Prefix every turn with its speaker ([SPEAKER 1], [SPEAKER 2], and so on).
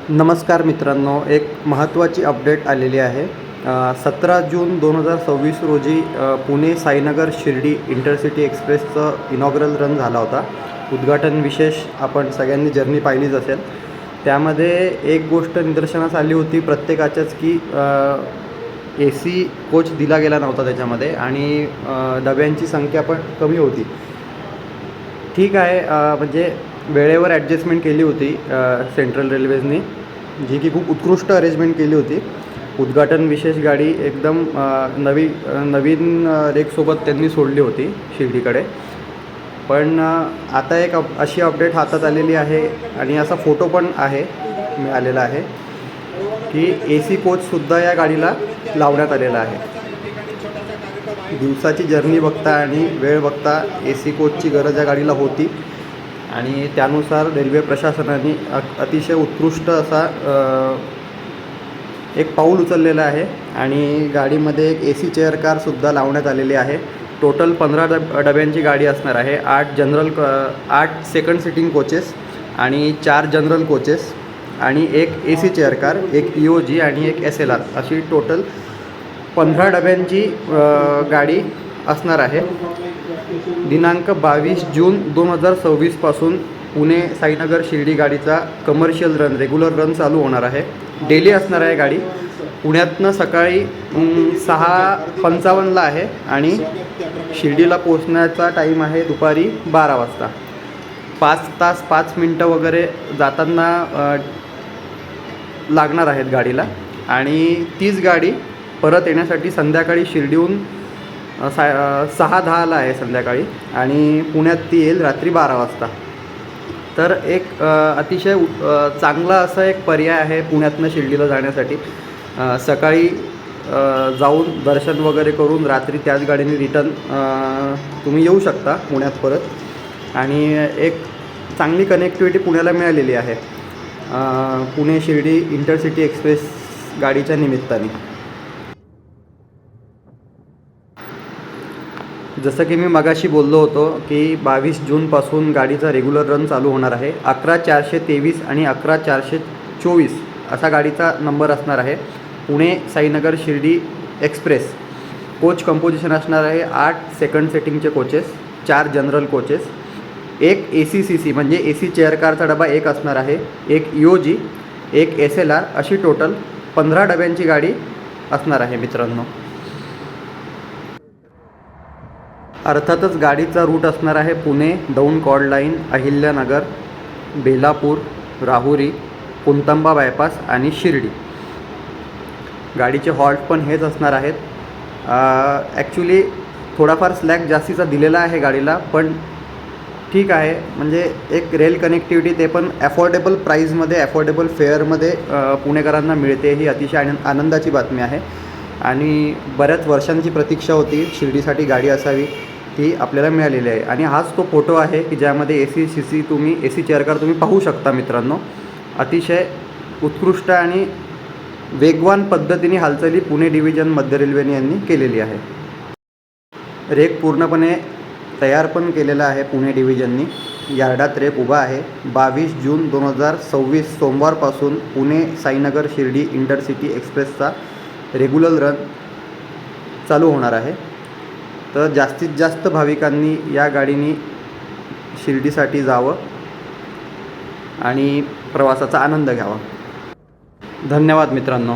[SPEAKER 1] नमस्कार मित्रांनो, एक महत्त्वाची अपडेट आलेली आहे। 17 जून 2026 रोजी पुणे साईनगर शिर्डी इंटरसिटी एक्सप्रेसचं इनॉग्रल रन झाला होता। उद्घाटन विशेष आपण सगळ्यांनी जर्नी पाहिलीच असेल। त्यामध्ये एक गोष्ट निदर्शनास आली होती प्रत्येकाच्याच की AC कोच दिला गेला नव्हता त्याच्यामध्ये आणि डब्यांची संख्या पण कमी होती। ठीक आहे, म्हणजे वेळेवर ॲडजस्टमेंट केली होती सेंट्रल रेल्वेजनी, जी की खूप उत्कृष्ट अरेंजमेंट केली होती। उद्घाटन विशेष गाडी एकदम नवीन रेकसोबत त्यांनी सोडली होती शिर्डीकडे। पण आता एक अशी अपडेट हातात आलेली आहे आणि असा फोटो पण मिळालेला आहे की AC कोचसुद्धा या गाडीला लावण्यात आलेला आहे। दिवसाची जर्नी बघता आणि वेळ बघता AC कोचची गरज या गाडीला होती आणि त्यानुसार रेल्वे प्रशासनाने अतिशय उत्कृष्ट असा एक पाऊल उचललेलं आहे आणि गाडीमध्ये एक AC चेअर कारसुद्धा लावण्यात आलेली आहे। टोटल 15 डब्यांची गाडी असणार आहे। 8 सेकंड सिटिंग कोचेस आणि 4 जनरल कोचेस आणि एक AC चेअर कार, एक EOG आणि एक SLR अशी टोटल 15 डब्यांची गाडी असणार आहे। दिनांक 22 जून 2026 पासून पुणे साईनगर शिर्डी गाडीचा कमर्शियल रन, रेग्युलर रन चालू होणार आहे। डेली असणार आहे गाडी। पुण्यातनं सकाळी 6:55ला आहे आणि शिर्डीला पोहोचण्याचा टाईम आहे दुपारी 12 वाजता। 5 तास 5 मिनटं वगैरे जाताना लागणार आहेत गाडीला आणि तीच गाडी परत येण्यासाठी संध्याकाळी शिर्डीहून 6:10ला आहे संध्याकाळी आणि पुण्यात ती येईल रात्री 12 वाजता। तर एक अतिशय चांगला असा एक पर्याय आहे पुण्यातनं शिर्डीला जाण्यासाठी। सकाळी जाऊन दर्शन वगैरे करून रात्री त्याच गाडीने रिटर्न तुम्ही येऊ शकता पुण्यात परत आणि एक चांगली कनेक्टिव्हिटी पुण्याला मिळालेली आहे पुणे शिर्डी इंटरसिटी एक्सप्रेस गाडीच्या निमित्ताने। जसं की मी मगाशी बोललो होतो की 22 जूनपासून गाडीचा रेग्युलर रन चालू होणार आहे। 11-423 आणि 11-424 असा गाडीचा नंबर असणार आहे। Pune Sainagar Shirdi express coach composition असणार आहे 8 सेकंड सेटिंगचे कोचेस, 4 जनरल कोचेस, एक ACCC म्हणजे AC चेअर कारचा डबा एक असणार आहे, एक EOG, एक SLR अशी टोटल 15 डब्यांची गाडी असणार आहे मित्रांनो। अर्थातच गाडीचा रूट असणार आहे पुणे दौंड कॉड लाईन, अहिल्यानगर, बेलापूर, राहुरी, कुंतंबा बायपास आणि शिर्डी। गाडीचे हॉल्ट पण हेच असणार आहेत। ॲक्च्युली थोडाफार स्लॅक जास्तीचा दिलेला आहे गाडीला, पण ठीक आहे, म्हणजे एक रेल कनेक्टिव्हिटी ते पण ॲफोर्डेबल प्राईजमध्ये, ॲफोर्डेबल फेअरमध्ये पुणेकरांना मिळते, ही अतिशय आनंदाची बातमी आहे आणि बऱ्याच वर्षांची प्रतीक्षा होती शिर्डीसाठी गाडी असावी, ती आपल्याला मिळालेली आहे। आणि हाच तो फोटो आहे की ज्यामध्ये AC चेअर कार तुम्ही पाहू शकता मित्रांनो। अतिशय उत्कृष्ट आणि वेगवान पद्धतीने हालचाली पुणे डिव्हिजन मध्य रेल्वेने यांनी केलेली आहे। रेक पूर्णपणे तयार पण केलेला आहे पुणे डिव्हिजननी, यार्डात रेक उभा आहे। 22 जून 2026 सोमवारपासून पुणे साईनगर शिर्डी इंटरसिटी एक्सप्रेसचा रेग्युलर रन चालू होणार आहे। तर जास्तीत जास्त भाविकांनी या गाडीने शिर्डीसाठी जावं आणि प्रवासाचा आनंद घ्यावा। धन्यवाद मित्रांनो।